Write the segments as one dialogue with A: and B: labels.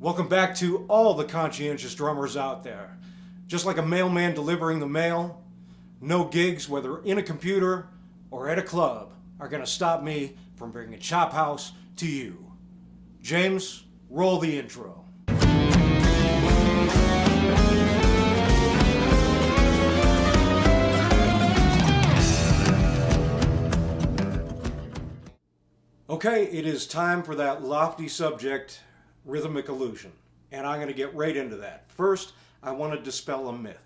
A: Welcome back to all the conscientious drummers out there. Just like a mailman delivering the mail, no gigs, whether in a computer or at a club, are going to stop me from bringing ChopHouse to you. James, roll the intro. Okay, it is time for that lofty subject, rhythmic illusion. And I'm going to get right into that. First, I want to dispel a myth.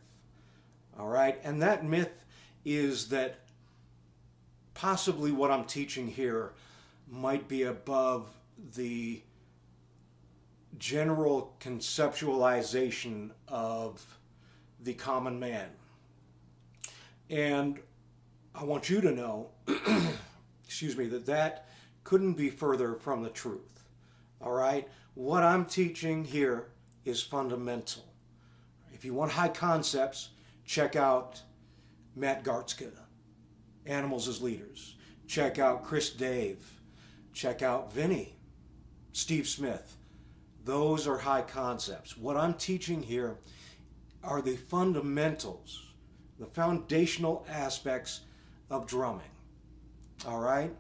A: All right? And that myth is that possibly what I'm teaching here might be above the general conceptualization of the common man. And I want you to know, excuse me, that couldn't be further from the truth. All right? What I'm teaching here is fundamental. If you want high concepts, check out Matt Gartzka, Animals as Leaders. Check out Chris Dave. Check out Vinny, Steve Smith. Those are high concepts. What I'm teaching here are the fundamentals, the foundational aspects of drumming. All right?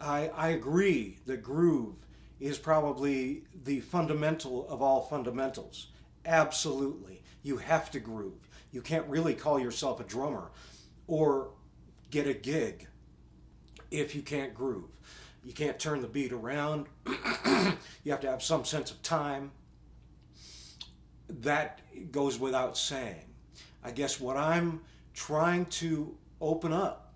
A: I agree that groove is probably the fundamental of all fundamentals. Absolutely. You have to groove. You can't really call yourself a drummer or get a gig if you can't groove. You can't turn the beat around. You have to have some sense of time. That goes without saying. I guess what I'm trying to open up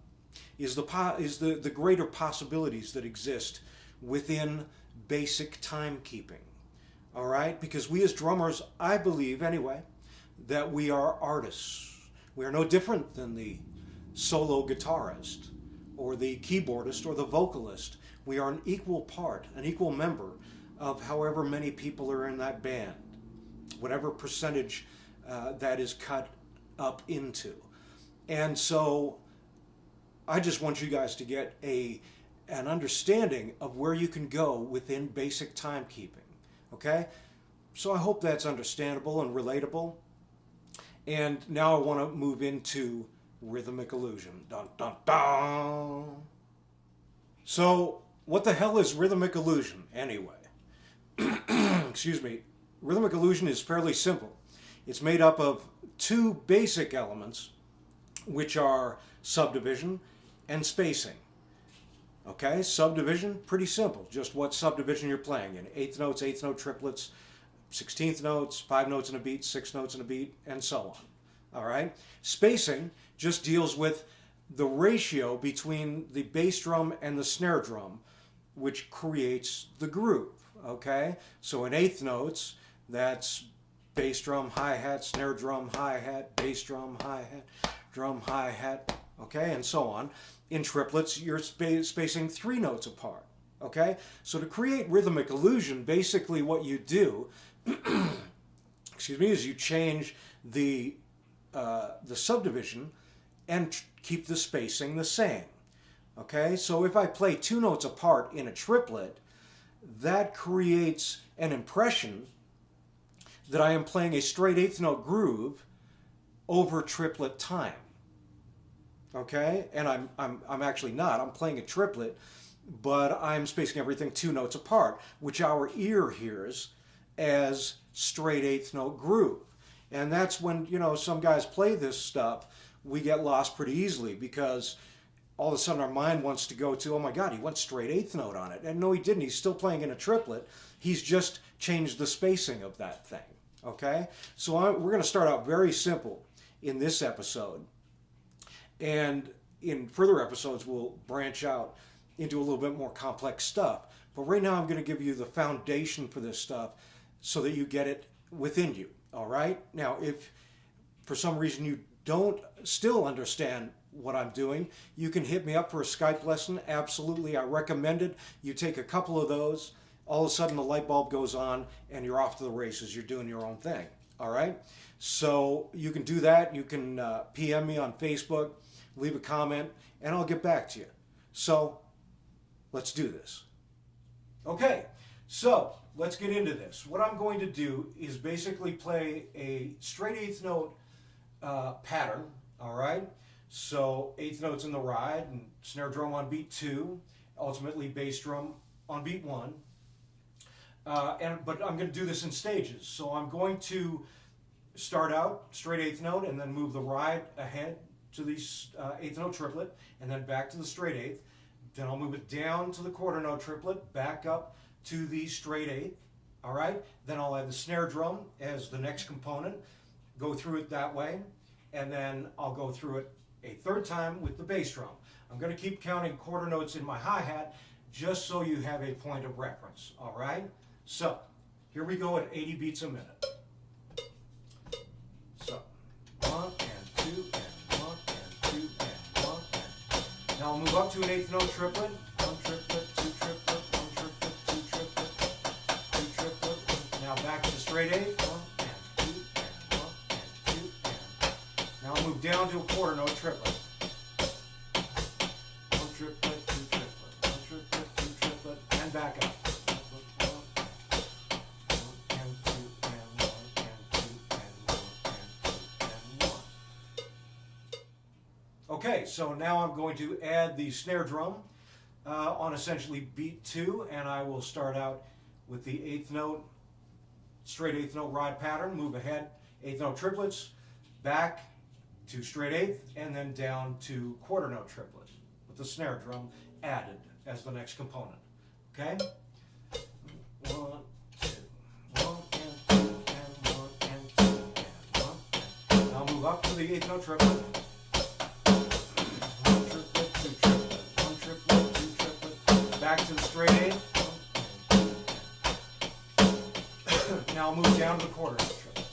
A: is the greater possibilities that exist within basic timekeeping. All right? Because we as drummers, I believe anyway, that we are artists. We are no different than the solo guitarist or the keyboardist or the vocalist. We are an equal part, an equal member of however many people are in that band, whatever percentage that is cut up into. And so I just want you guys to get an understanding of where you can go within basic timekeeping. Okay? So I hope that's understandable and relatable. And now I want to move into rhythmic illusion. Dun, dun, dun. So what the hell is rhythmic illusion anyway? Excuse me. Rhythmic illusion is fairly simple. It's made up of two basic elements, which are subdivision and spacing. Okay, subdivision, pretty simple. Just what subdivision you're playing in. Eighth notes, eighth note triplets, 16th notes, 5 notes in a beat, 6 notes in a beat, and so on. All right? Spacing just deals with the ratio between the bass drum and the snare drum, which creates the groove. Okay? So in eighth notes, that's bass drum, hi-hat, snare drum, hi-hat, bass drum, hi-hat, drum, hi-hat, okay, and so on. In triplets, you're spacing 3 notes apart, okay? So to create rhythmic illusion, basically what you do, excuse me, is you change the subdivision and keep the spacing the same, okay? So if I play 2 notes apart in a triplet, that creates an impression that I am playing a straight eighth note groove over triplet time. Okay, and I'm actually not. I'm playing a triplet, but I'm spacing everything 2 notes apart, which our ear hears as straight eighth note groove. And that's when, you know, some guys play this stuff, we get lost pretty easily because all of a sudden our mind wants to go to, oh my God, he went straight eighth note on it. And no, he didn't. He's still playing in a triplet. He's just changed the spacing of that thing. Okay, so we're going to start out very simple in this episode. And in further episodes, we'll branch out into a little bit more complex stuff. But right now, I'm going to give you the foundation for this stuff so that you get it within you. All right? Now, if for some reason you don't still understand what I'm doing, you can hit me up for a Skype lesson. Absolutely, I recommend it. You take a couple of those, all of a sudden the light bulb goes on, and you're off to the races. You're doing your own thing. All right? So you can do that. You can PM me on Facebook, leave a comment, and I'll get back to you. So let's do this. Okay, So let's get into this. What I'm going to do is basically play a straight eighth note pattern, all right? So eighth notes in the ride and snare drum on beat 2, ultimately bass drum on beat 1. But I'm going to do this in stages. So I'm going to start out straight eighth note and then move the ride ahead to the eighth note triplet and then back to the straight eighth. Then I'll move it down to the quarter note triplet, back up to the straight eighth. All right. Then I'll add the snare drum as the next component, go through it that way, and then I'll go through it a third time with the bass drum. I'm going to keep counting quarter notes in my hi-hat just so you have a point of reference. All right. So here we go at 80 beats a minute. So 1 and 2 and 1 and 2 and 1 and. Now I'll move up to an eighth note triplet. 1 triplet, 2 triplet, 1 triplet, 2 triplet, 2 triplet. Now back to the straight eighth. 1 and 2 and 1 and 2 and. Now I'll move down to a quarter note triplet. 1 triplet, 2 triplet, 1 triplet, 2 triplet, and back up. Okay, so now I'm going to add the snare drum on essentially beat 2, and I will start out with the eighth note, straight eighth note ride pattern, move ahead, eighth note triplets, back to straight eighth, and then down to quarter note triplet with the snare drum added as the next component. Okay? 1, 2, 1 and 2 and 1 and 2 and 1 and. Now move up to the eighth note triplet. Back to the straight eighth. Now I'll move down to the quarter note triplet.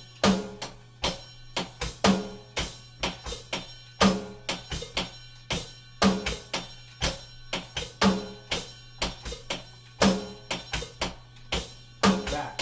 A: Back.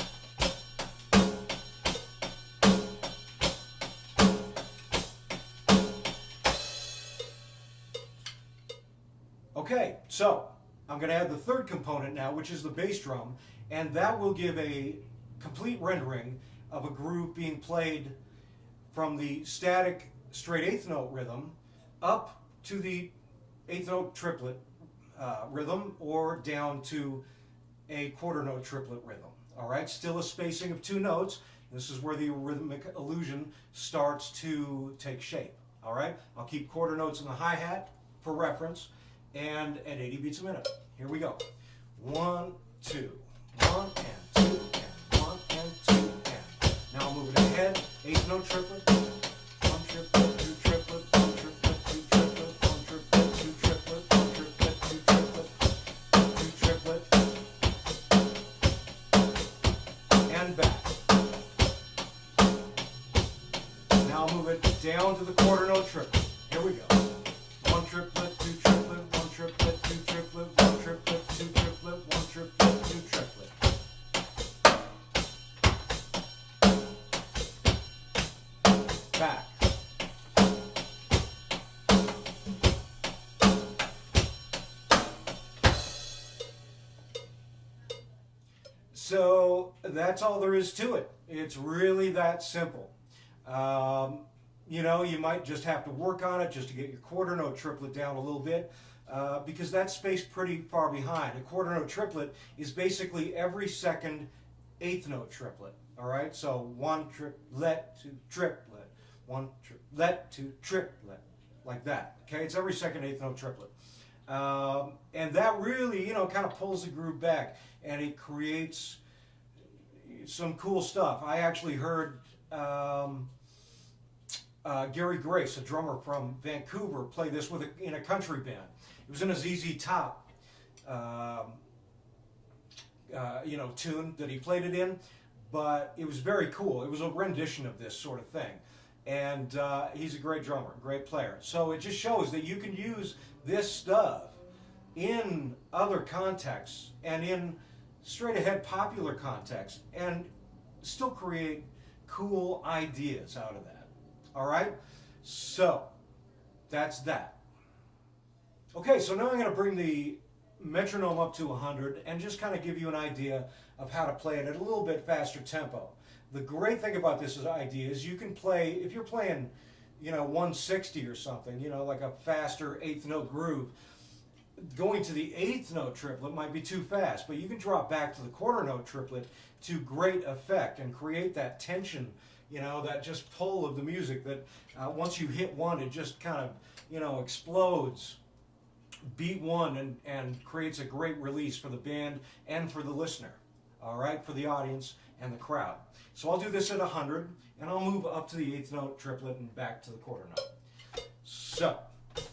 A: Okay, so I'm going to add the third component now, which is the bass drum, and that will give a complete rendering of a groove being played from the static straight eighth note rhythm up to the eighth note triplet rhythm or down to a quarter note triplet rhythm. All right, still a spacing of 2 notes. This is where the rhythmic illusion starts to take shape. All right, I'll keep quarter notes in the hi-hat for reference, and at 80 beats a minute. Here we go. 1, 2, 1 and 2 and 1 and 2 and. Now I'll move it ahead. Eighth note triplet. 1 triplet, 2 triplet, 1 triplet, 2 triplet, 1 triplet, 2 triplet, 1 triplet, 2 triplet, 2 triplet, and back. Now I'll move it down to the quarter note triplet. Here we go. 1 triplet, 2 triplet, 1 triplet, 2 triplet, 1 triplet, 2 triplet, 1 triplet, 2 triplet. Back. So that's all there is to it. It's really that simple. You know, you might just have to work on it just to get your quarter note triplet down a little bit because that's spaced pretty far behind. A quarter note triplet is basically every second eighth note triplet. All right, so 1 triplet, 2 triplet, 1 triplet, 2 triplet, like that. Okay, it's every second eighth note triplet. And that really, you know, kind of pulls the groove back and it creates some cool stuff. I actually heard Gary Grace, a drummer from Vancouver, play this in a country band. It was in a ZZ Top, you know, tune that he played it in, but it was very cool. It was a rendition of this sort of thing, and he's a great drummer, great player. So it just shows that you can use this stuff in other contexts and in straight ahead popular contexts and still create cool ideas out of that. All right, so that's that. Okay, so now I'm going to bring the metronome up to 100 and just kind of give you an idea of how to play it at a little bit faster tempo. The great thing about this idea is you can play, if you're playing, 160 or something, like a faster eighth note groove, going to the eighth note triplet might be too fast, but you can drop back to the quarter note triplet to great effect and create that tension, that just pull of the music that once you hit one, it just kind of, explodes. Beat one and creates a great release for the band and for the listener, all right, for the audience and the crowd. So I'll do this at 100, and I'll move up to the eighth note triplet and back to the quarter note. So,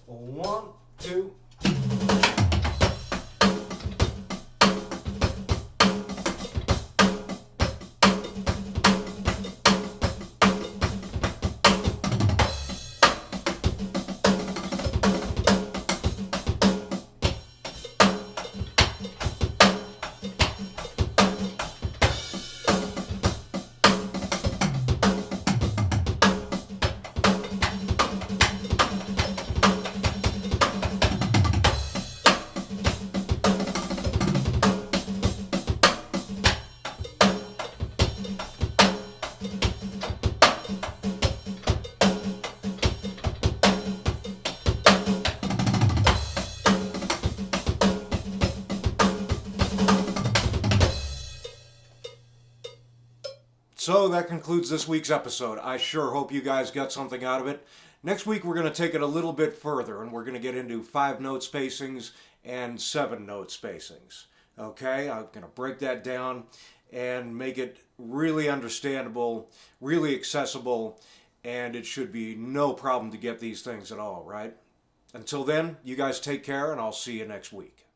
A: 1, 2. So that concludes this week's episode. I sure hope you guys got something out of it. Next week we're going to take it a little bit further, and we're going to get into 5-note spacings and 7-note spacings. Okay, I'm going to break that down and make it really understandable, really accessible, and it should be no problem to get these things at all, right? Until then, you guys take care, and I'll see you next week.